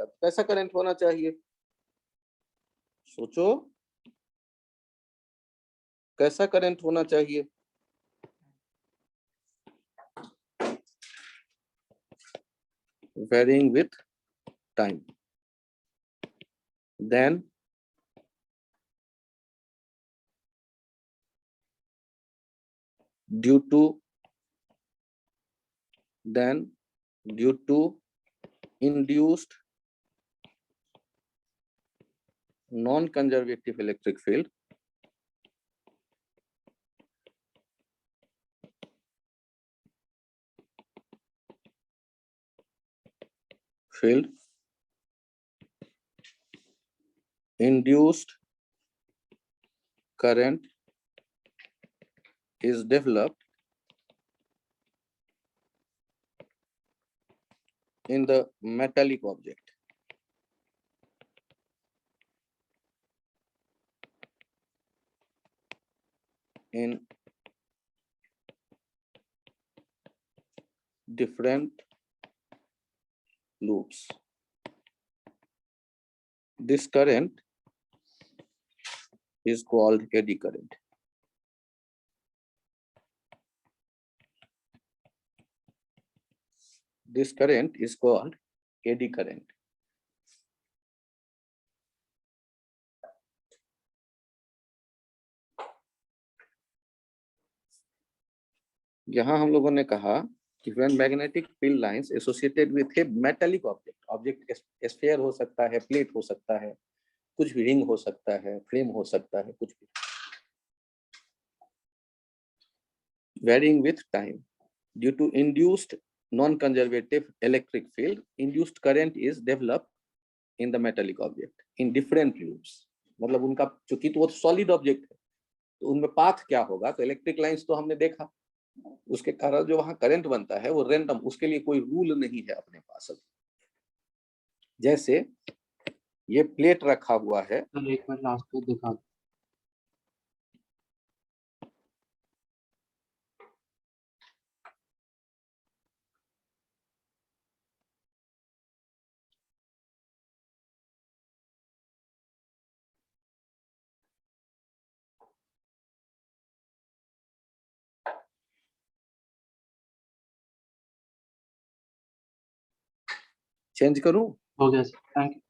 जाएगा। तो कैसा करंट होना चाहिए, सोचो, कैसा करंट होना चाहिए? varying with time. Then due to induced non-conservative electric field, induced current is developed in the metallic object. In different loops. This current is called eddy current. This current is called eddy current. यहाँ हम लोगों ने कहा कि when magnetic field lines associated with a metallic object sphere हो सकता है, plate हो सकता है, कुछ भी रिंग हो सकता है, फ्रेम हो सकता है, कुछ भी, varying with time due to induced non-conservative electric field, induced current is developed in the metallic object in different loops. मतलब उनका चूंकि तो वो सॉलिड ऑब्जेक्ट है तो उनमें पाथ क्या होगा, तो इलेक्ट्रिक लाइंस तो हमने देखा, उसके कारण जो वहां करंट बनता है वो रैंडम, उसके लिए कोई रूल नहीं है अपने पास। जैसे ये प्लेट रखा हुआ है, एक मिनट लास्ट को दिखा, चेंज करूं? हो गया सर, थैंक यू।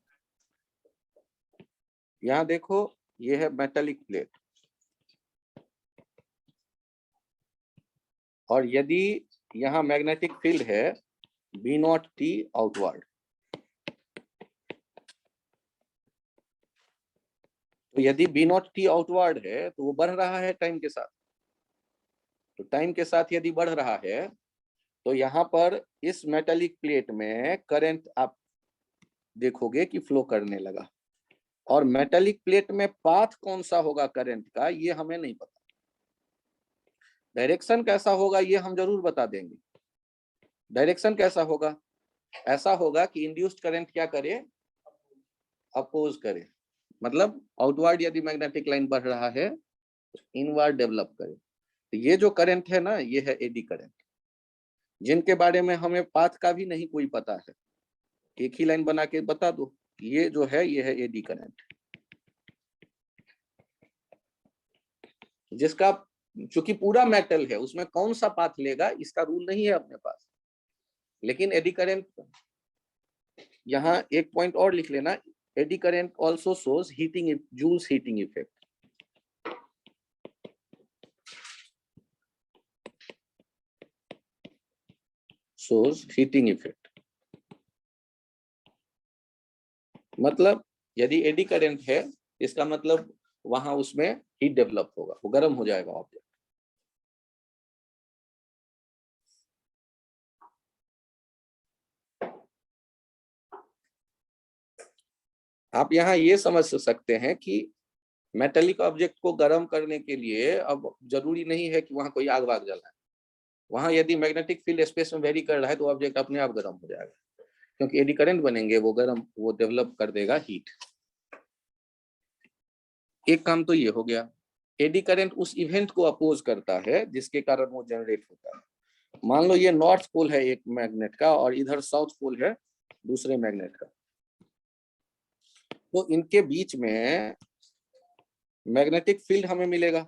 यहाँ देखो ये है मेटालिक प्लेट, और यदि यहाँ मैग्नेटिक फील्ड है B0T आउटवर्ड, तो यदि B0T आउटवर्ड है तो वो बढ़ रहा है टाइम के साथ, तो टाइम के साथ यदि बढ़ रहा है तो यहाँ पर इस मेटालिक प्लेट में करंट आप देखोगे कि फ्लो करने लगा, और मेटालिक प्लेट में पाथ कौन सा होगा करंट का ये हमें नहीं पता, डायरेक्शन कैसा होगा ये हम जरूर बता देंगे। डायरेक्शन कैसा होगा, ऐसा होगा कि इंड्यूस्ड करंट क्या करे, अपोज करे, मतलब आउटवर्ड यदि मैग्नेटिक लाइन बढ़ रहा है तो इनवर्ड डेवलप करे। तो ये जो करंट है ना, ये है एडी करंट, जिनके बारे में हमें पाथ का भी नहीं कोई पता है, एक ही लाइन बना के बता दो, ये जो है ये है एडी करंट, जिसका चूंकि पूरा मेटल है उसमें कौन सा पाथ लेगा इसका रूल नहीं है अपने पास, लेकिन एडी करंट, यहाँ एक पॉइंट और लिख लेना, eddy current also shows heating, Joule's heating effect. Shows heating effect मतलब यदि एडी करंट है इसका मतलब वहां उसमें हीट डेवलप होगा, वो गर्म हो जाएगा ऑब्जेक्ट। आप यहाँ ये समझ सकते हैं कि मेटालिक ऑब्जेक्ट को गर्म करने के लिए अब जरूरी नहीं है कि वहां कोई आग वाग जलाए, वहां यदि मैग्नेटिक फील्ड स्पेस में वेरी कर रहा है तो ऑब्जेक्ट अपने आप गर्म हो जाएगा, क्योंकि एडी करंट बनेंगे, वो गर्म, वो डेवलप कर देगा हीट। एक काम तो ये हो गया, एडी करंट उस इवेंट को अपोज करता है जिसके कारण वो जनरेट होता है। मान लो ये नॉर्थ पोल है एक मैग्नेट का और इधर साउथ पोल है दूसरे मैग्नेट का, तो इनके बीच में मैग्नेटिक फील्ड हमें मिलेगा,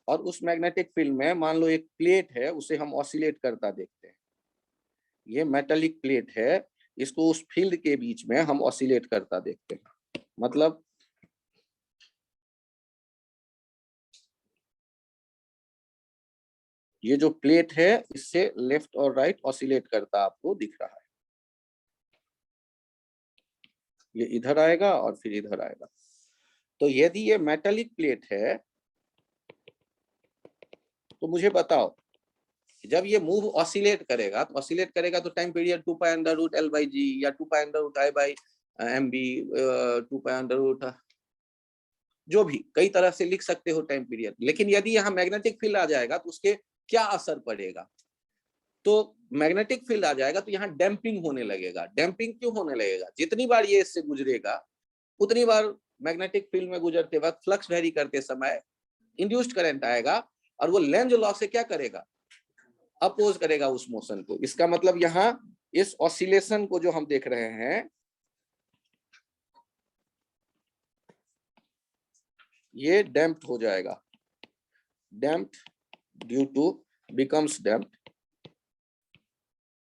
और उस मैग्नेटिक फील्ड में मान लो एक प्लेट है, उसे हम ऑसिलेट करता देखते हैं। ये मेटालिक प्लेट है, इसको उस फील्ड के बीच में हम ऑसिलेट करता देखते हैं। मतलब ये जो प्लेट है इससे लेफ्ट और राइट ऑसिलेट करता आपको दिख रहा है। ये इधर आएगा और फिर इधर आएगा। तो यदि ये मेटालिक प्लेट है तो मुझे बताओ, जब ये मूव ऑसिलेट करेगा तो time period 2 pi under root L by g या 2 pi under root I by M B, 2 pi under root, जो भी कई तरह से लिख सकते हो टाइम पीरियड। लेकिन यदि यहाँ मैग्नेटिक फील्ड आ जाएगा तो उसके क्या असर पड़ेगा? तो मैग्नेटिक फील्ड आ जाएगा तो यहाँ डैम्पिंग होने लगेगा। डैम्पिंग क्यों होने लगेगा? जितनी बार ये इससे गुजरेगा उतनी बार मैग्नेटिक फील्ड में गुजरते वक्त फ्लक्स वेरी करते समय इंड्यूस्ड करंट आएगा, और वो लेंज लॉ से क्या करेगा? अपोज करेगा उस मोशन को। इसका मतलब यहाँ इस ऑसिलेशन को जो हम देख रहे हैं, ये डैम्प्ड हो जाएगा। Damped due to, becomes damped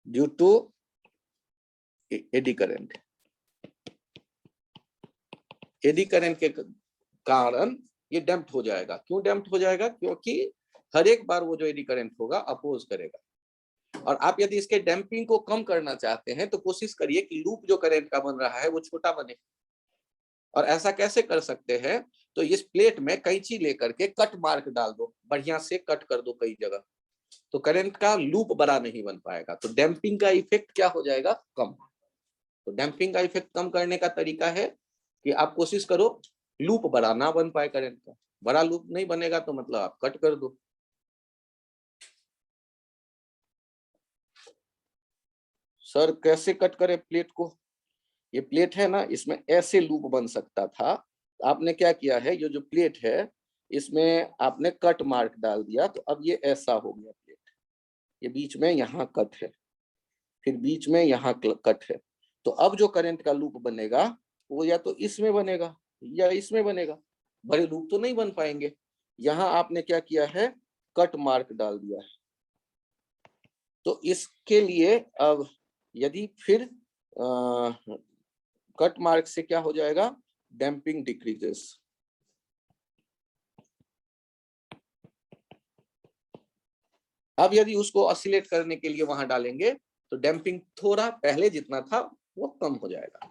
due to eddy current. Eddy current के कारण ये डैम्प्ड हो जाएगा। क्यों डैम्प्ड हो जाएगा? क्योंकि हर एक बार वो जो एडी करंट होगा अपोज करेगा। और आप यदि इसके डैम्पिंग को कम करना चाहते हैं तो कोशिश करिए कि लूप जो करंट का बन रहा है वो छोटा बने। और ऐसा कैसे कर सकते हैं? तो इस प्लेट में कैंची लेकर के कट मार्क डाल दो, बढ़िया से कट कर दो कई जगह, तो करंट का लूप बड़ा नहीं बन पाएगा। तो डैम्पिंग का इफेक्ट क्या हो जाएगा? कम। तो डैम्पिंग का इफेक्ट कम करने का तरीका है कि आप कोशिश करो लूप बड़ा ना बन पाए करंट का। बड़ा लूप नहीं बनेगा तो मतलब आप कट कर दो। सर कैसे कट करें प्लेट को? ये प्लेट है ना, इसमें ऐसे लूप बन सकता था। आपने क्या किया है, ये जो प्लेट है इसमें आपने कट मार्क डाल दिया, तो अब ये ऐसा हो गया प्लेट। ये बीच में यहाँ कट है, फिर बीच में यहाँ कट है। तो अब जो करंट का लूप बनेगा वो या तो इसमें बनेगा या इसमें बनेगा। बड़े लूप तो नहीं बन पाएंगे। यहाँ आपने क्या किया है, कट मार्क डाल दिया है। तो इसके लिए अब यदि फिर कट मार्क से क्या हो जाएगा, डैम्पिंग डिक्रीजेस। अब यदि उसको ऑसिलेट करने के लिए वहां डालेंगे तो डैम्पिंग थोड़ा पहले जितना था वो कम हो जाएगा।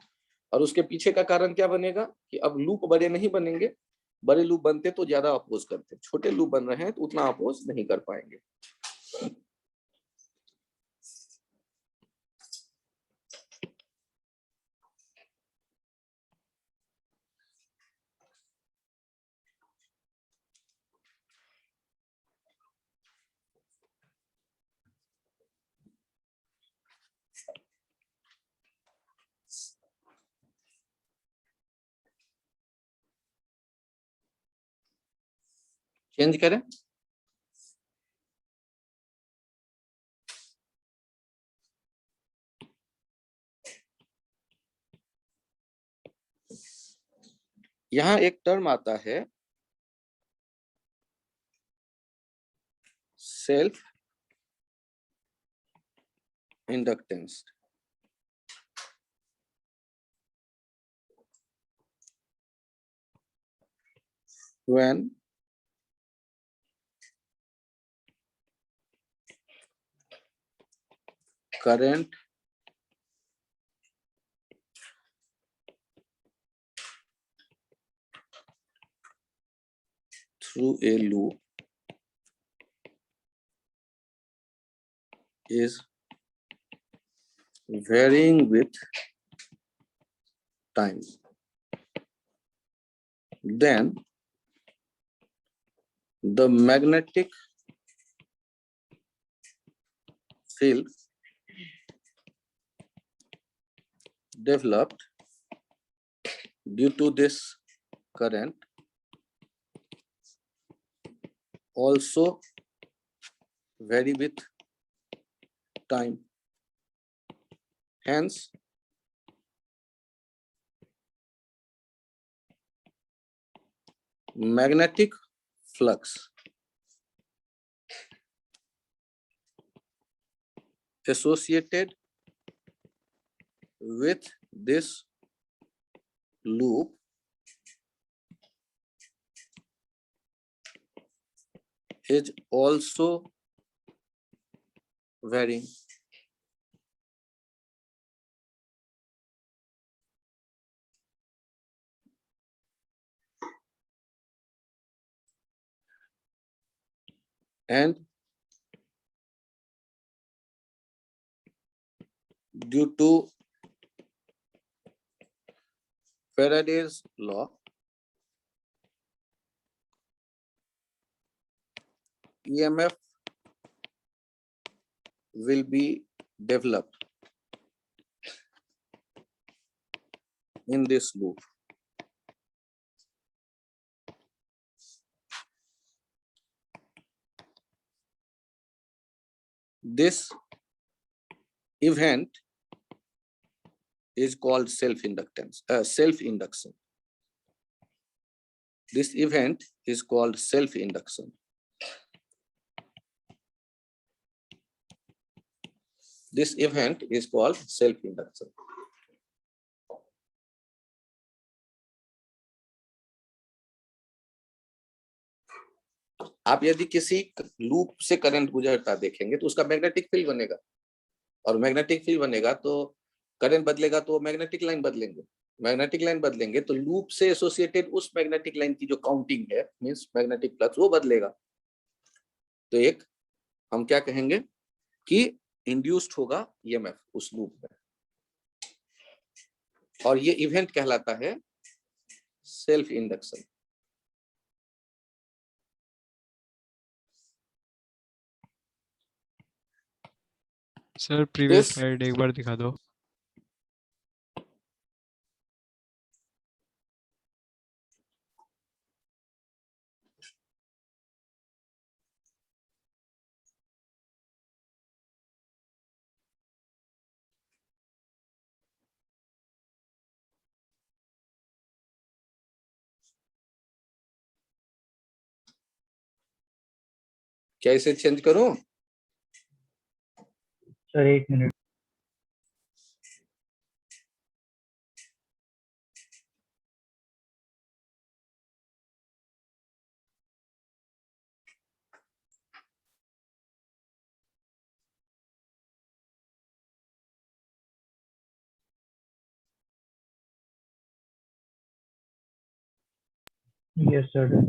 और उसके पीछे का कारण क्या बनेगा कि अब लूप बड़े नहीं बनेंगे। बड़े लूप बनते तो ज्यादा अपोज करते, छोटे लूप बन रहे हैं तो उतना अपोज नहीं कर पाएंगे। चेंज करें? यहाँ एक टर्म आता है self inductance. When current through a loop is varying with time, then the magnetic field developed due to this current also vary with time. Hence, magnetic flux associated with this loop is also varying. And due to Faraday's law, EMF will be developed in this loop. This event is called self-inductance, self-induction. This event is called self-induction. This event is called self-induction. आप यदि किसी loop से current गुजरता देखेंगे तो उसका magnetic field बनेगा, और मैग्नेटिक फील्ड बनेगा तो करंट बदलेगा, तो मैग्नेटिक लाइन बदलेंगे, मैग्नेटिक लाइन बदलेंगे तो लूप से एसोसिएटेड उस मैग्नेटिक लाइन की जो काउंटिंग है, मींस मैग्नेटिक फ्लक्स, वो बदलेगा। तो एक हम क्या कहेंगे कि इंड्यूस्ड होगा ईएमएफ उस लूप में, और ये इवेंट कहलाता है self induction. Sir previous slide एक बार दिखा दो। क्या इसे चेंज करूं? Sir 1 minute. Yes sir.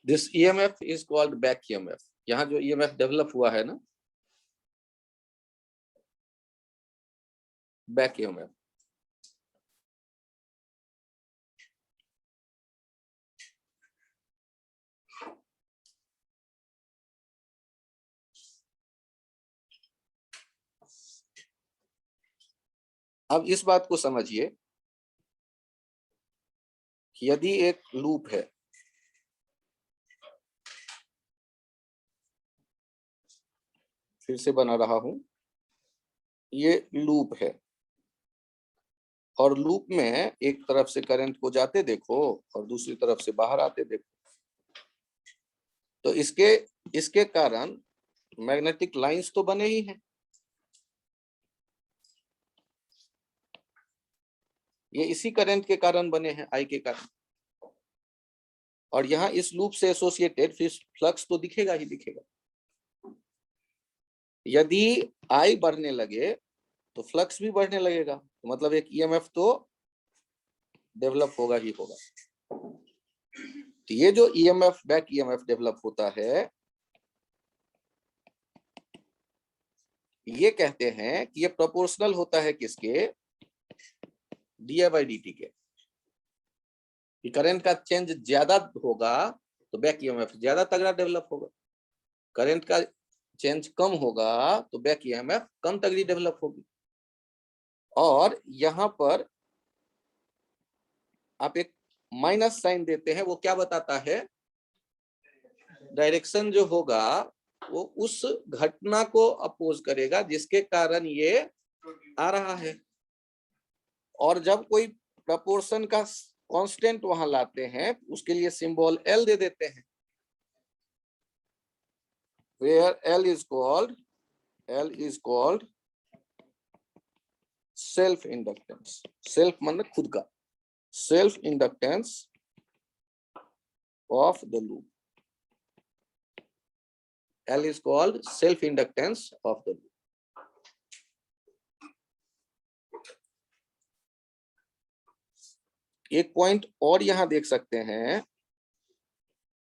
This EMF is called back EMF. यहाँ जो ईएमएफ डेवलप हुआ है ना, बैक ईएमएफ, अब इस बात को समझिए कि यदि एक लूप है, फिर से बना रहा हूं, ये लूप है और लूप में एक तरफ से करंट को जाते देखो और दूसरी तरफ से बाहर आते देखो, तो इसके कारण मैग्नेटिक लाइंस तो बने ही हैं। ये इसी करंट के कारण बने हैं, आई के कारण, और यहाँ इस लूप से एसोसिएटेड फिर फ्लक्स तो दिखेगा ही दिखेगा। यदि आई बढ़ने लगे तो फ्लक्स भी बढ़ने लगेगा, तो मतलब एक ईएमएफ तो डेवलप होगा ही होगा। तो ये जो ईएमएफ, बैक ईएमएफ डेवलप होता है, ये कहते हैं कि ये प्रोपोर्शनल होता है किसके? डी/dt के। कि करंट का चेंज ज्यादा होगा तो बैक ईएमएफ ज्यादा तगड़ा डेवलप होगा, करंट का चेंज कम होगा तो बैक ईएमएफ कम तगड़ी डेवलप होगी। और यहाँ पर आप एक माइनस साइन देते हैं, वो क्या बताता है, डायरेक्शन जो होगा वो उस घटना को अपोज करेगा जिसके कारण ये आ रहा है। और जब कोई प्रपोर्शन का कांस्टेंट वहां लाते हैं उसके लिए सिंबल एल दे देते हैं, where L is called self inductance। self मतलब खुद का, self inductance of the loop। L is called self inductance of the loop। एक पॉइंट और यहां देख सकते हैं,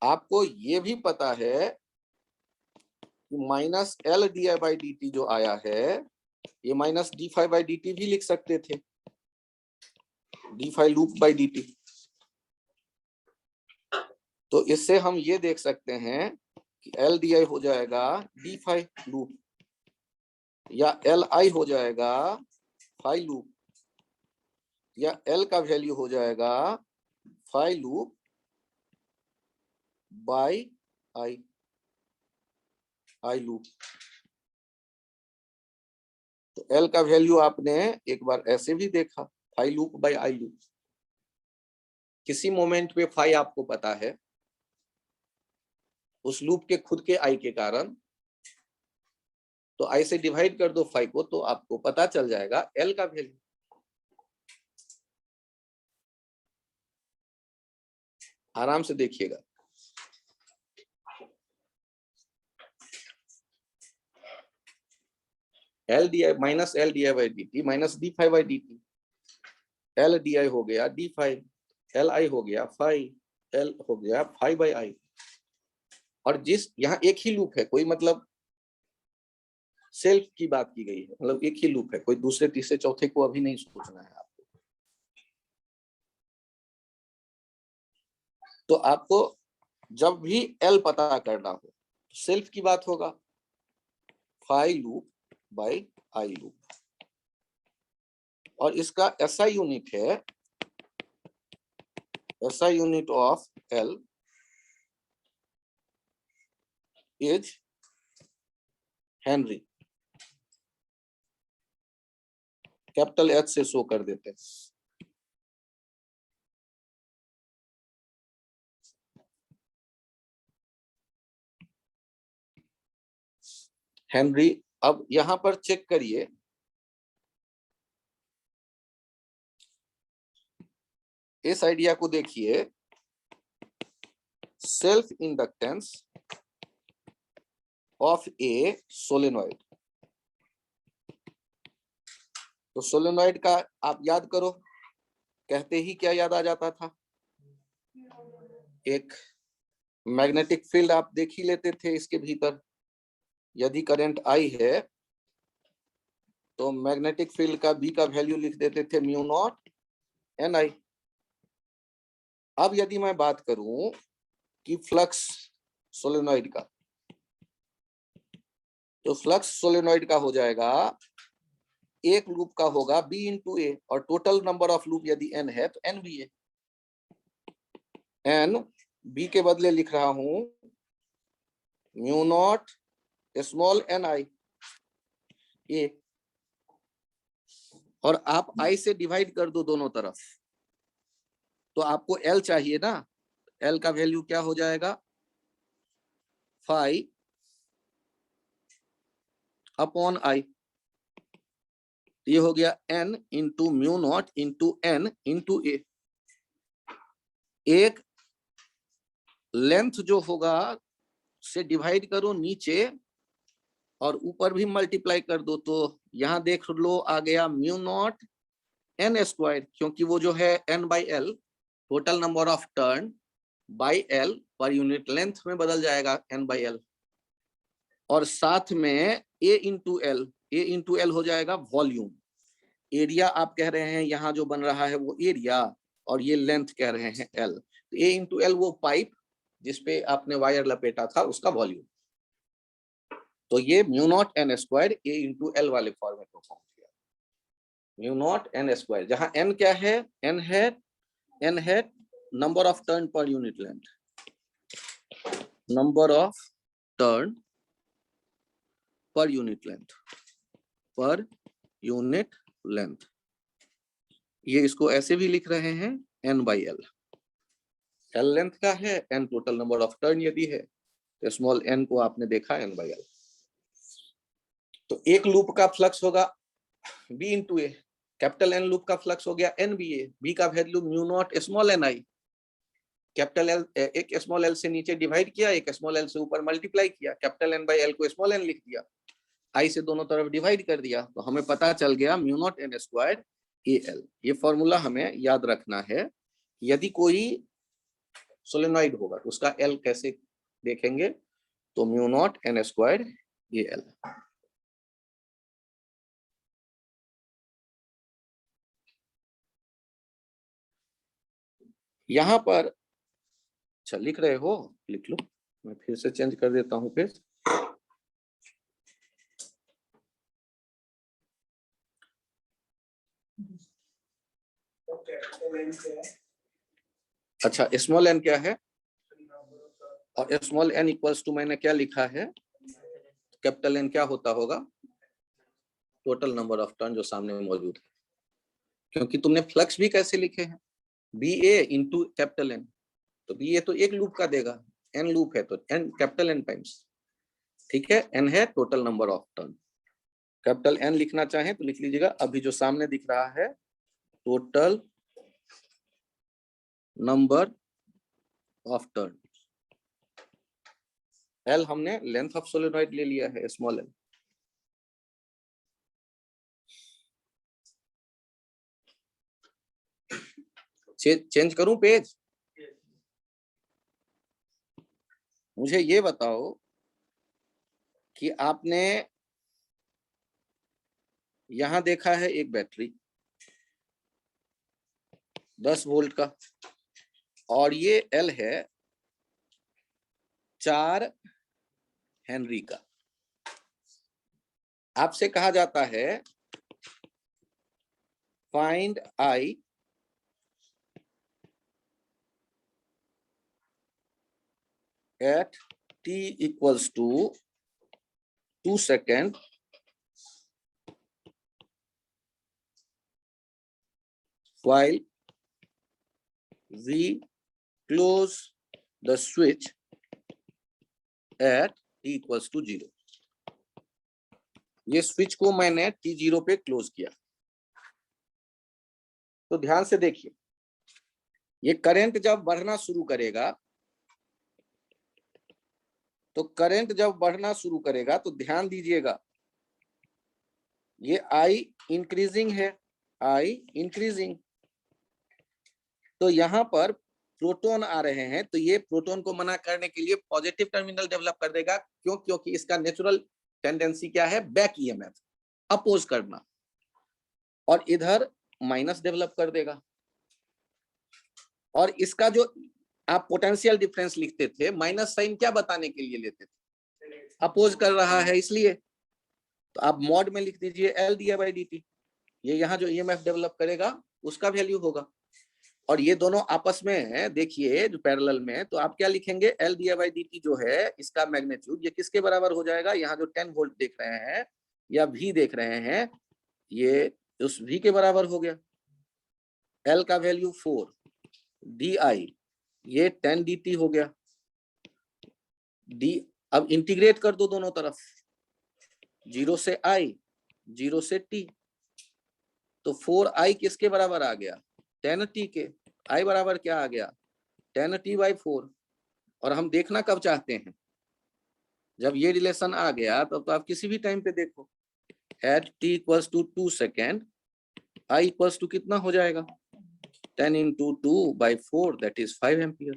आपको ये भी पता है कि minus L D I by D T जो आया है, ये minus D five by D T भी लिख सकते थे, D five loop by D T. तो इससे हम ये देख सकते हैं कि एल डी आई हो जाएगा डी फाइव लूप, या एल आई हो जाएगा फाइव लूप, या एल का वैल्यू हो जाएगा five loop by I loop. तो एल का वैल्यू आपने एक बार ऐसे भी देखा, five loop by I loop. किसी मोमेंट पे फाइव आपको पता है उस लूप के खुद के आई के कारण, तो आई से डिवाइड कर दो फाइव को, तो आपको पता चल जाएगा एल का वैल्यू। आराम से देखिएगा, L D I minus L D I by D T minus D five by D T, L D I हो गया डी फाइव, एल आई हो गया फाइव, एल हो गया फाइव बाई आई। और जिस यहाँ एक ही लूप है, कोई मतलब सेल्फ की बात की गई है, मतलब एक ही लूप है, कोई दूसरे तीसरे चौथे को अभी नहीं सोचना है आपको। तो आपको जब भी एल पता करना हो तो सेल्फ की बात होगा, five loop by I loop. और इसका एसआई यूनिट है, SI unit of L is Henry, capital H से शो कर देते हैं। हेनरी। अब यहां पर चेक करिए, इस आइडिया को देखिए, self inductance of A solenoid. तो सोलेनॉइड का आप याद करो, कहते ही क्या याद आ जाता था, एक मैग्नेटिक फील्ड आप देख ही लेते थे, इसके भीतर यदि करंट आई है तो मैग्नेटिक फील्ड का बी का वैल्यू लिख देते थे म्यू नॉट एन आई। अब यदि मैं बात करूं कि फ्लक्स सोलेनॉइड का, तो फ्लक्स सोलेनॉइड का हो जाएगा, एक लूप का होगा बी इंटू ए, और टोटल नंबर ऑफ लूप यदि एन है तो एन बी ए। एन बी के बदले लिख रहा हूं म्यू नॉट स्मॉल एन आई ए, और आप आई से डिवाइड कर दो दोनों तरफ, तो आपको एल चाहिए ना, एल का वैल्यू क्या हो जाएगा, फाइव अपॉन आई। ये हो गया N into mu naught into N into A. एक लेंथ जो होगा से डिवाइड करो नीचे, और ऊपर भी मल्टीप्लाई कर दो, तो यहां देख लो आ गया म्यू नॉट एन स्क्वायर, क्योंकि वो जो है N by L, total number of turn by L पर यूनिट लेंथ में बदल जाएगा एन बाई एल। और साथ में A into L, A into L हो जाएगा वॉल्यूम। एरिया आप कह रहे हैं यहाँ जो बन रहा है वो एरिया, और ये लेंथ कह रहे हैं एल, तो ए इंटू एल वो पाइप जिसपे आपने वायर लपेटा था उसका वॉल्यूम। तो ये mu not an square A into L वाले फॉर्मेट में पहुंच गया, म्यू नॉट एन स्क्वायर, जहां एन क्या है, एन है n hat number of turn per unit length, number of turn per unit length, per unit length। ये इसको ऐसे भी लिख रहे हैं n by l। l length का है, n total number of turn यदि है तो स्मॉल n को आपने देखा n by l। तो एक लूप का फ्लक्स होगा b इंटू ए, कैपिटल n लूप का फ्लक्स हो गया n बी ए, b का value mu naught small n आई, कैपिटल एल एक स्मॉल एल से नीचे डिवाइड किया, एक स्मॉल एल से ऊपर मल्टीप्लाई किया, कैपिटल एन बाई एल को स्मॉल एन लिख दिया, आई से दोनों तरफ डिवाइड कर दिया, तो हमें पता चल गया mu not an square A L. ये फॉर्मूला हमें याद रखना है। यदि कोई सोलेनॉइड होगा तो उसका एल कैसे देखेंगे, तो mu not an square A L. यहां पर अच्छा लिख रहे हो, लिख लो, मैं फिर से चेंज कर देता हूं पेज। अच्छा स्मॉल एन क्या है, और स्मॉल एन इक्वल्स टू मैंने क्या लिखा है, कैपिटल एन क्या होता होगा, टोटल नंबर ऑफ टर्न जो सामने मौजूद है। क्योंकि तुमने फ्लक्स भी कैसे लिखे हैं, बी ए इंटू कैपिटल एन, तो बी ए तो एक लूप का देगा, एन लूप है तो एन कैपिटल एन टाइम्स, ठीक है। एन है total number of turn, capital N लिखना चाहें तो लिख लीजिएगा। अभी जो सामने दिख रहा है total number of turn, L हमने लेंथ ऑफ सोलेनॉइड ले लिया है स्मॉल एल। चेंज करूं पेज, मुझे ये बताओ कि आपने यहां देखा है एक बैटरी 10 वोल्ट का, और ये एल है 4 हेनरी का। आपसे कहा जाता है find I at t equals to 2 seconds while we close the switch at t equals to 0। ये स्विच को मैंने t0 पे क्लोज किया। तो ध्यान से देखिए, ये करंट जब बढ़ना शुरू करेगा, तो करंट जब बढ़ना शुरू करेगा तो ध्यान दीजिएगा, ये आई इंक्रीजिंग है, आई इंक्रीजिंग, तो यहां पर प्रोटॉन आ रहे हैं, तो ये प्रोटॉन को मना करने के लिए पॉजिटिव टर्मिनल डेवलप कर देगा। क्यों? क्योंकि इसका नेचुरल टेंडेंसी क्या है, बैक ईएमएफ, अपोज करना, और इधर माइनस डेवलप कर देगा। और इसका जो आप पोटेंशियल डिफरेंस लिखते थे, माइनस साइन क्या बताने के लिए लेते थे, अपोज कर रहा है इसलिए, तो आप मॉड में लिख दीजिए एल दिया बाई डी टी, ये यहाँ जो ईएमएफ डेवलप करेगा उसका वैल्यू होगा। और ये दोनों आपस में देखिए जो पैरेलल में, तो आप क्या लिखेंगे, एल दिया बाई डी टी जो है इसका मैग्नीट्यूड, ये किसके बराबर हो जाएगा, यहाँ जो 10 वोल्ट देख रहे हैं या वी देख रहे हैं, ये उस वी के बराबर हो गया। एल का वैल्यू 4, डी आई ये 10 डी टी हो गया, डी अब इंटीग्रेट कर दो दोनों तरफ, 0 से आई 0 से टी, तो 4i किसके बराबर आ गया, 10t के, i बराबर क्या आ गया, 10t बाई 4। और हम देखना कब चाहते हैं, जब ये रिलेशन आ गया तब तो आप किसी भी टाइम पे देखो, at t equals to 2 second, i equals to कितना हो जाएगा, 10 into 2 by 4 that is 5 ampere.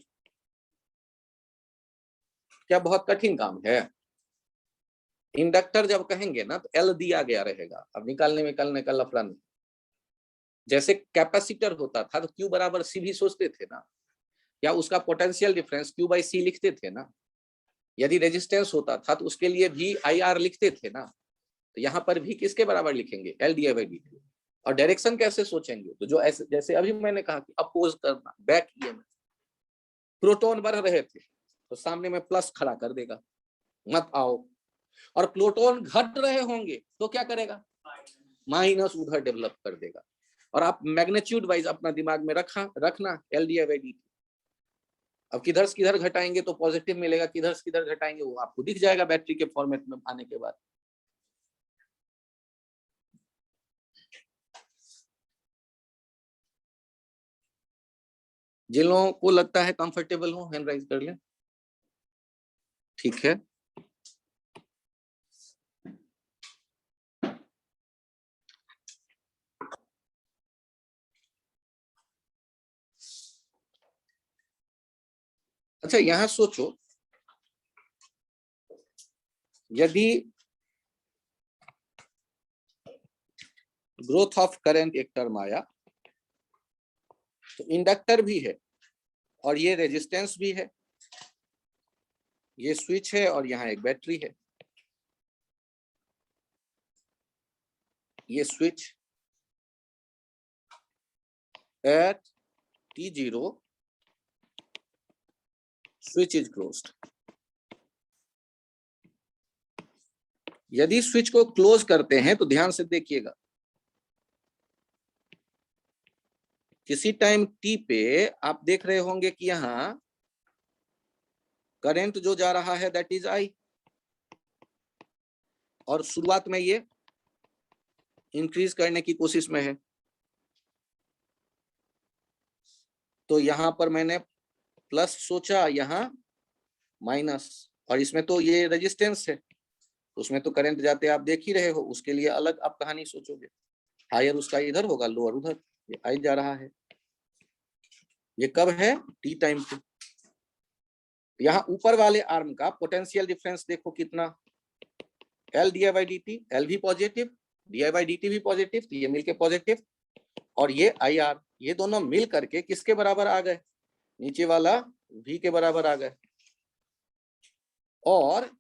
क्या बहुत कठिन काम है? इंडक्टर जब कहेंगे ना तो एल दिया गया रहेगा, अब निकालने का लफड़ा नहीं। जैसे कैपेसिटर होता था तो क्यू बराबर सी भी सोचते थे ना, या उसका पोटेंशियल डिफरेंस क्यू बाई सी लिखते थे ना। यदि रेजिस्टेंस होता था तो उसके लिए भी आई आर लिखते थे ना, तो यहाँ पर भी किसके बराबर लिखेंगे, L D I by D T. और डायरेक्शन कैसे सोचेंगे, तो जो ऐसे जैसे अभी मैंने कहा कि अपोज करना, बैक ईएमएफ, प्रोटॉन बढ़ रहे थे तो सामने में प्लस खड़ा कर देगा, मत आओ, और प्रोटॉन घट रहे होंगे तो क्या करेगा, माइनस उधर डेवलप कर देगा। और आप मैग्नीट्यूड वाइज अपना दिमाग में रखना LDI/dt। अब किधर से किधर घटाएंगे तो पॉजिटिव मिलेगा, किधर से किधर घटाएंगे वो आपको दिख जाएगा बैटरी के फॉर्मेट में आने के बाद। जिन लोगों को लगता है कंफर्टेबल हो हैंड राइज कर लें, ठीक है। अच्छा यहां सोचो, यदि ग्रोथ ऑफ करंट एक टर्म आया तो इंडक्टर भी है और ये रेजिस्टेंस भी है, ये स्विच है और यहाँ एक बैटरी है, ये switch at T0 switch is closed. यदि स्विच को क्लोज करते हैं तो ध्यान से देखिएगा, किसी टाइम टी पे आप देख रहे होंगे कि यहां करंट जो जा रहा है दैट इज आई, और शुरुआत में ये इंक्रीज करने की कोशिश में है, तो यहां पर मैंने प्लस सोचा, यहां माइनस, और इसमें तो ये रेजिस्टेंस है, उसमें तो करंट जाते आप देख ही रहे हो, उसके लिए अलग आप कहानी सोचोगे, हायर उसका इधर होगा, लोअर उधर, ये आई जा रहा है, ये कब है, टी टाइम पे। यहाँ ऊपर वाले आर्म का पोटेंशियल डिफरेंस देखो कितना, LDI/dt, L भी पॉजिटिव, DI/dt भी पॉजिटिव, तो ये मिलके पॉजिटिव, और ये IR, ये दोनों मिल करके किसके बराबर आ गए, नीचे वाला V के बराबर आ गए, और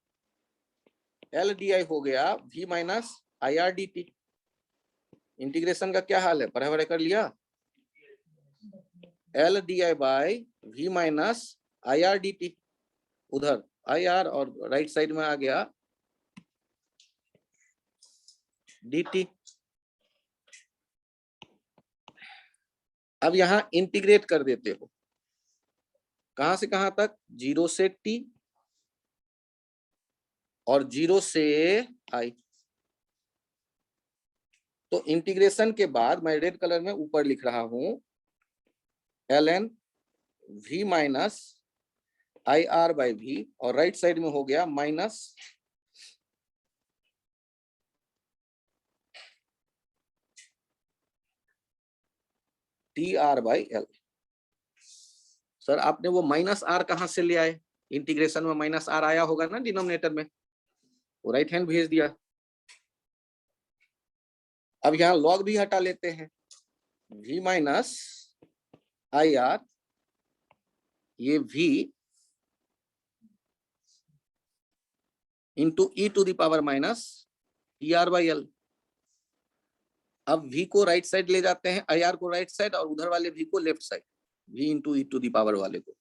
LDI हो गया V माइनस IRdt। इंटीग्रेशन का क्या हाल है, बराबर कर लिया, LDI/V माइनस IRdt, उधर IR और राइट साइड में आ गया dt। अब यहां इंटीग्रेट कर देते हो, कहां से कहां तक, 0 से t और 0 से i। तो इंटीग्रेशन के बाद मैं रेड कलर में ऊपर लिख रहा हूं ln v माइनस IR/v, और राइट साइड में हो गया माइनस TR/L। सर आपने वो माइनस आर कहां से ले आए, इंटीग्रेशन में माइनस आर आया होगा ना डिनोमिनेटर में, वो राइट हैंड भेज दिया। अब यहाँ लॉग भी हटा लेते हैं, v माइनस IR, ये v into e⁻ minus TR/L। अब v को राइट साइड ले जाते हैं, IR को राइट साइड, और उधर वाले v को left side, v into e⁻ वाले को,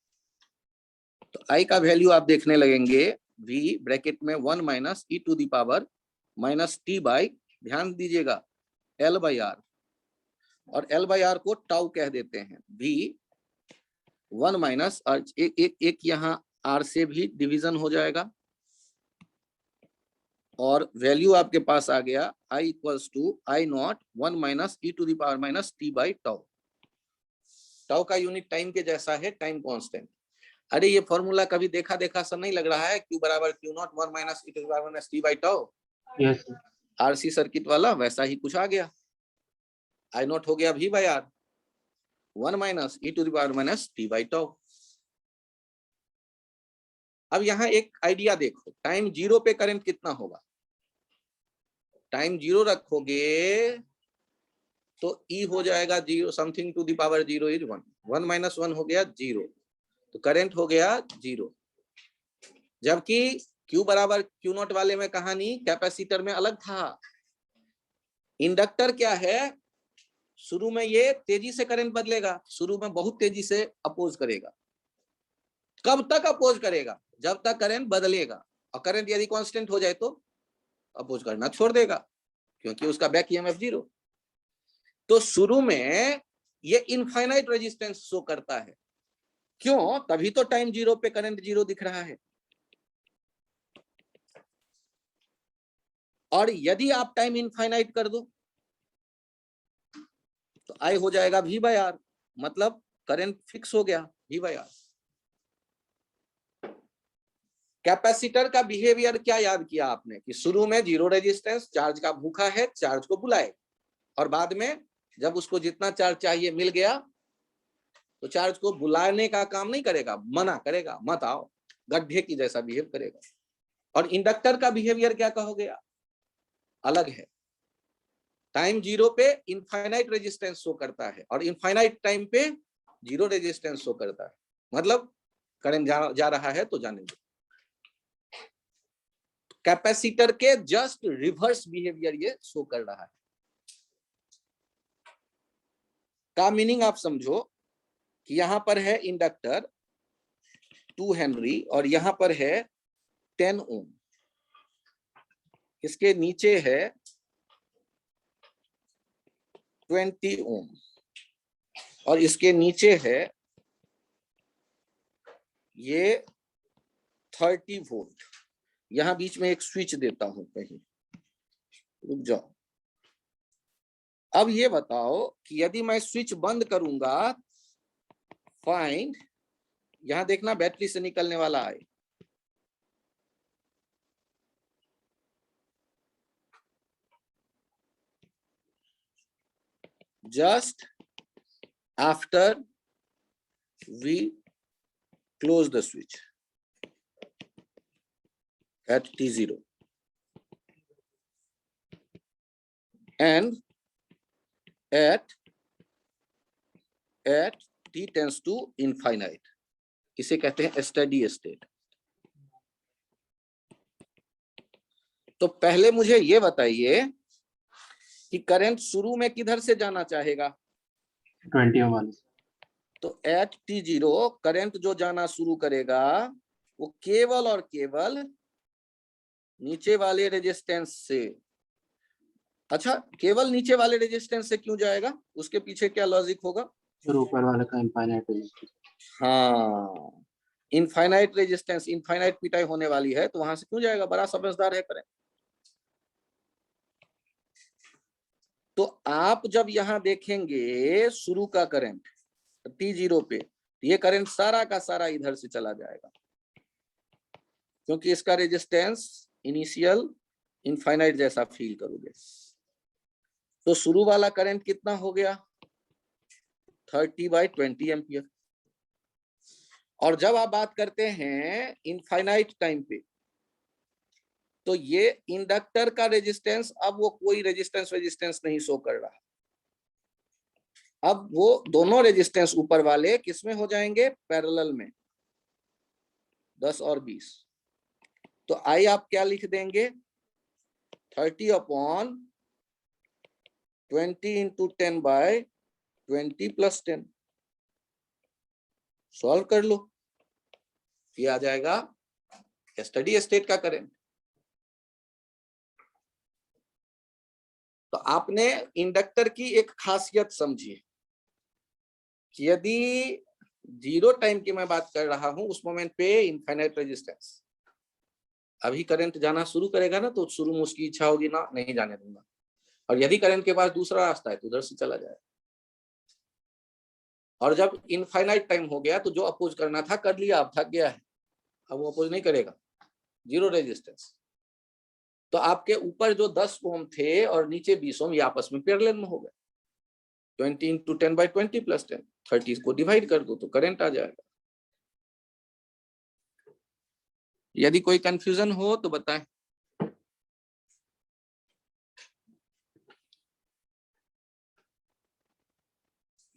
तो i का वैल्यू आप देखने लगेंगे v ब्रैकेट में 1 minus e⁻ minus t by, ध्यान दीजिएगा, L/R, और L/R को टाउ कह देते हैं, v 1 माइनस, और एक यहाँ r से भी डिवीजन हो जाएगा, और वैल्यू आपके पास आ गया I equals to I0 1 minus e⁻ minus t by tau. Tau का यूनिट टाइम के जैसा है, टाइम कांस्टेंट। अरे ये फॉर्मूला कभी देखा देखा सा नहीं लग रहा है, Q बराबर Q0 1 minus e⁻ minus t by tau, yes sir, RC circuit वाला वैसा ही कुछ आ गया, I0 हो गया V/R 1 minus e⁻ minus t by tau. अब यहाँ एक आइडिया देखो, टाइम 0 पे करंट कितना होगा, टाइम 0 रखोगे तो E हो जाएगा 0, something to the power 0 is 1, 1 minus 1 हो गया 0, तो करंट हो गया 0। जबकि Q बराबर Q0 वाले में कहानी कैपेसिटर में अलग था, इंडक्टर क्या है, शुरू में ये तेजी से करंट बदलेगा, शुरू में बहुत तेजी से अपोज करेगा। कब तक अपोज करेगा? जब तक करंट बदलेगा, और करंट यदि कांस्टेंट हो जाए तो अपोज करना छोड़ देगा, क्योंकि उसका बैक ईएमएफ 0। तो शुरू में ये इनफाइनाइट रेजिस्टेंस शो करता है। क्यों? तभी तो टाइम 0 पे करंट 0 दिख रहा है। और यदि आप टाइम इनफाइनाइट कर दो तो आई हो जाएगा V/R, मतलब करंट फिक्स हो गया V/R। कैपेसिटर का बिहेवियर क्या याद किया आपने कि शुरू में 0 रेजिस्टेंस, चार्ज का भूखा है, चार्ज को बुलाए, और बाद में जब उसको जितना चार्ज चाहिए मिल गया तो चार्ज को बुलाने का काम नहीं करेगा, मना करेगा, मत आओ, गड्ढे की जैसा बिहेव करेगा। और इंडक्टर का बिहेवियर क्या कहोगे आप? अलग है। टाइम 0 पे इनफाइनाइट रेजिस्टेंस शो करता है और इनफाइनाइट टाइम पे 0 रेजिस्टेंस शो करता है, मतलब करंट जा रहा है तो जाने दो। कैपेसिटर के जस्ट रिवर्स बिहेवियर ये शो कर रहा है। का मीनिंग आप समझो कि यहां पर है इंडक्टर 2 हेनरी और यहां पर है 10 ओम, इसके नीचे है 20 ओम और इसके नीचे है ये 30 वोल्ट। यहां बीच में एक स्विच देता हूं, कहीं रुक जाओ। अब ये बताओ कि यदि मैं स्विच बंद करूंगा, फाइंड, यहां देखना बैटरी से निकलने वाला है, just after we close the switch at T0 and at T tends to infinite, इसे कहते हैं स्टेडी स्टेट। तो पहले मुझे ये बताइए कि करंट शुरू में किधर से जाना चाहेगा? 20 ओम वाले। तो एट T0 करंट जो जाना शुरू करेगा वो केवल और केवल नीचे वाले रेजिस्टेंस से। अच्छा, केवल नीचे वाले रेजिस्टेंस से क्यों जाएगा? उसके पीछे क्या लॉजिक होगा? फिर ऊपर वाले का इनफाइनाइट रेजिस्टेंस। हाँ, इनफाइनाइट रेजिस्टेंस, इनफाइनाइट पिटाई होने वाली है तो वहां से क्यों जाएगा? बड़ा समझदार है करंट। तो आप जब यहां देखेंगे शुरू का करंट T0 पे, ये करंट सारा का सारा इधर से चला जाएगा, क्योंकि इसका रेजिस्टेंस इनिशियल इनफाइनाइट जैसा फील करोगे। तो शुरू वाला करंट कितना हो गया? 30/20 एम्पियर। और जब आप बात करते हैं इनफाइनाइट टाइम पे, तो ये इंडक्टर का रेजिस्टेंस अब वो कोई रेजिस्टेंस नहीं शो कर रहा। अब वो दोनों रेजिस्टेंस ऊपर वाले किसमें हो जाएंगे? पैरेलल में, 10 और 20। तो आई आप क्या लिख देंगे? 30/20 into 10/20 + 10। सॉल्व कर लो, ये आ जाएगा स्टेडी स्टेट का करंट। तो आपने इंडक्टर की एक खासियत समझी कि यदि 0 टाइम की मैं बात कर रहा हूं, उस मोमेंट पे इनफाइनाइट रेजिस्टेंस, अभी करंट जाना शुरू करेगा ना तो शुरू में उसकी इच्छा होगी ना, नहीं जाने दूंगा, और यदि करंट के पास दूसरा रास्ता है तो उधर से चला जाए। और जब इनफाइनाइट टाइम हो गया तो जो अपोज करना था कर लिया, अब थक गया है, अब वो अपोज नहीं करेगा, 0 रेजिस्टेंस। तो आपके ऊपर जो 10 ओम थे और नीचे 20 ओम, ये आपस में पैरेलल में हो गए। 20 into 10/20 + 10, 30 को डिवाइड कर दो तो करंट आ जाएगा। यदि कोई कंफ्यूजन हो तो बताएं।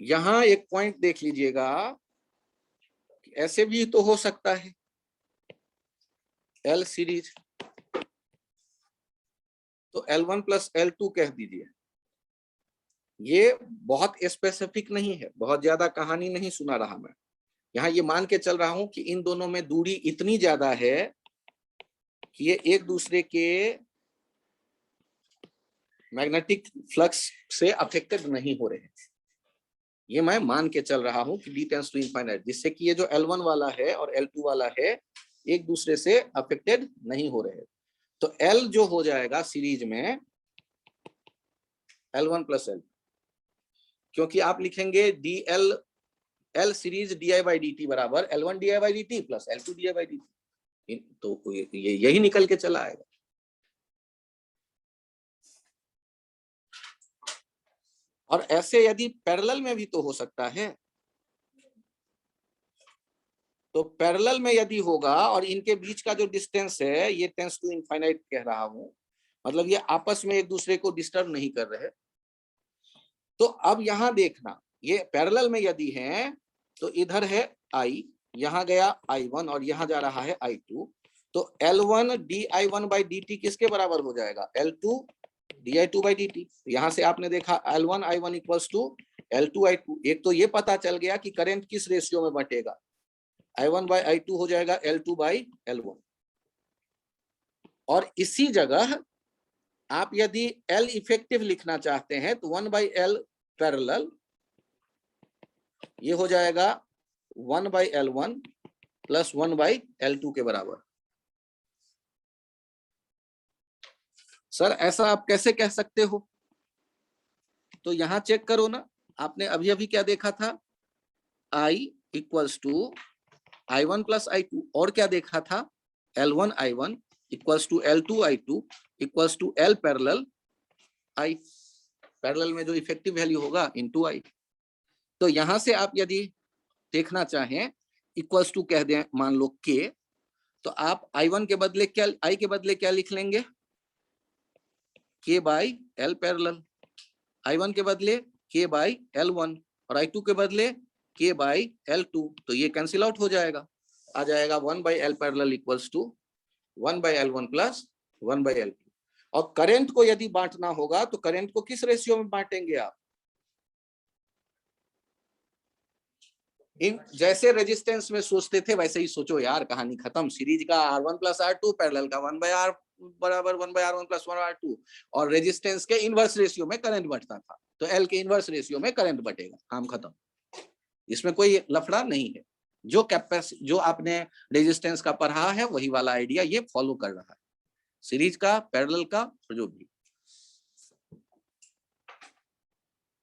यहां एक पॉइंट देख लीजिएगा, ऐसे भी तो हो सकता है L सीरीज, तो L1 + L2 कह दीजिए, ये बहुत स्पेसिफिक नहीं है, बहुत ज्यादा कहानी नहीं सुना रहा मैं। यहाँ ये मान के चल रहा हूं कि इन दोनों में दूरी इतनी ज्यादा है कि ये एक दूसरे के मैग्नेटिक फ्लक्स से अफेक्टेड नहीं हो रहे हैं। ये मैं मान के चल रहा हूं कि d टेंड्स टू इनफाइनाइट, जिससे कि ये जो L1 वाला है और L2 वाला है एक दूसरे से अफेक्टेड नहीं हो रहे। तो L जो हो जाएगा सीरीज में L1 प्लस L, क्योंकि आप लिखेंगे DL L series di by dt बराबर L1 di by dt plus L2 di by dt, तो ये यही निकल के चला आएगा। और ऐसे यदि पैरेलल में भी तो हो सकता है, तो पैरेलल में यदि होगा और इनके बीच का जो डिस्टेंस है ये टेंड्स टू इनफाइनाइट कह रहा हूं, मतलब ये आपस में एक दूसरे को डिस्टर्ब नहीं कर रहे। तो अब यहां देखना, ये पैरेलल में यदि है तो इधर है I, यहां गया I1 और यहां जा रहा है I2, तो L1 di1 बाई dt किसके बराबर हो जाएगा? L2 di2 by dt। यहां से आपने देखा L1 I1 equals to L2 I2। एक तो ये पता चल गया कि करंट किस रेशियो में बटेगा, I1 बाई I2 हो जाएगा L2 बाई L1। और इसी जगह आप यदि L इफेक्टिव लिखना चाहते हैं तो 1 बाई L पैरेलल, ये हो जाएगा 1 by L1 plus 1 by L2 के बराबर। सर ऐसा आप कैसे कह सकते हो? तो यहां चेक करो ना, आपने अभी अभी क्या देखा था, I equals to I1 plus I2, और क्या देखा था, L1 I1 equals to L2 I2 equals to L parallel I, parallel में जो इफेक्टिव वैल्यू होगा इनटू I। तो यहां से आप यदि देखना चाहें इक्वल्स टू कह दें मान लो K, तो आप I1 के बदले क्या, I के बदले क्या लिख लेंगे, K by L parallel. I1 के बदले K बाई L1 और I2 के बदले K बाई L2, तो ये कैंसिल आउट हो जाएगा, आ जाएगा 1 by L parallel equals to 1 by L1 plus 1 by L2। और करंट को यदि बांटना होगा तो करंट को किस रेशियो में बांटेंगे आप? इन जैसे रेजिस्टेंस में सोचते थे वैसे ही सोचो यार, कहानी खत्म। सीरीज का R1 प्लस R2, पैरेलल का 1 बाई R बराबर 1 बाई R1 प्लस 1 R2, और रेजिस्टेंस के इनवर्स रेशियो में करंट बढ़ता था, तो L के इनवर्स रेशियो में करंट बढ़ेगा, काम खत्म। इसमें कोई लफड़ा नहीं है। जो आपने रेजिस्टेंस का पढ़ा है वही वाला आइडिया ये फॉलो कर रहा है, सीरीज का, पैरेलल का, जो भी।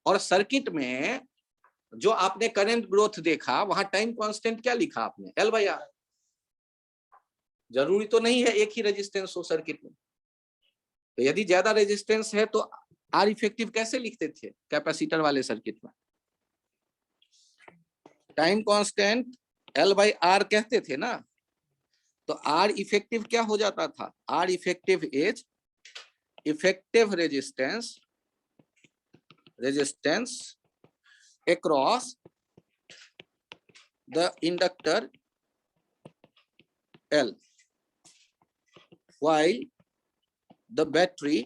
और सर्किट में जो आपने करंट ग्रोथ देखा वहां टाइम कांस्टेंट क्या लिखा आपने, L बाई R। जरूरी तो नहीं है एक ही रेजिस्टेंस हो सर्किट में, तो यदि ज्यादा रेजिस्टेंस है तो R इफेक्टिव कैसे लिखते थे कैपेसिटर वाले सर्किट में? Time constant L by R कहते थे ना, तो R इफेक्टिव क्या हो जाता था, R effective is effective resistance across the inductor L while the battery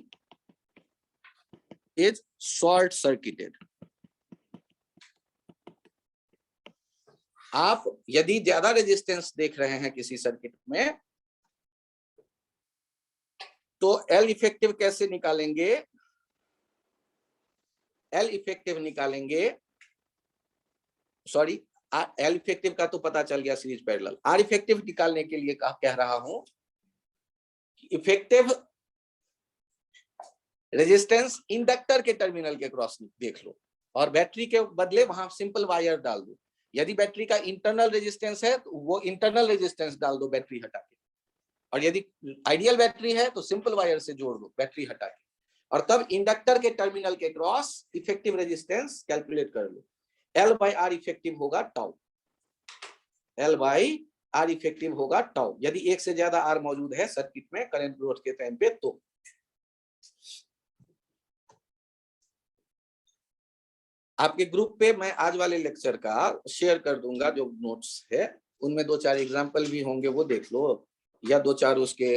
is short circuited। आप यदि ज्यादा रेजिस्टेंस देख रहे हैं किसी सर्किट में तो L इफेक्टिव कैसे निकालेंगे, L इफेक्टिव निकालेंगे, सॉरी L इफेक्टिव का तो पता चल गया सीरीज पैरेलल। R इफेक्टिव निकालने के लिए कह रहा हूं इफेक्टिव रेजिस्टेंस इंडक्टर के टर्मिनल के क्रॉस देख लो, और बैटरी के बदले वहां सिंपल वायर डाल दो। यदि बैटरी का इंटरनल रेजिस्टेंस है तो वो इंटरनल रेजिस्टेंस डाल दो बैटरी हटा के, और यदि आइडियल बैटरी है तो सिंपल वायर से जोड़ दो बैटरी हटा के, और तब इंडक्टर के टर्मिनल के क्रॉस इफेक्टिव रेजिस्टेंस कैलकुलेट कर लो। L बाई R इफेक्टिव होगा tau, L by R effective होगा टाउ, यदि एक से ज्यादा R मौजूद है सर्किट में करंट ग्रोथ के टाइम पे। तो आपके ग्रुप पे मैं आज वाले लेक्चर का शेयर कर दूंगा, जो नोट्स है उनमें 2-4 एग्जांपल भी होंगे, वो देख लो, या 2-4 उसके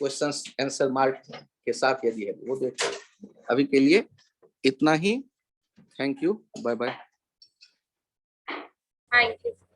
क्वेश्चंस आंसर मार्क के साथ यदि है वो देखो। अभी के लिए इतना ही। Thank you, bye bye. Thank you.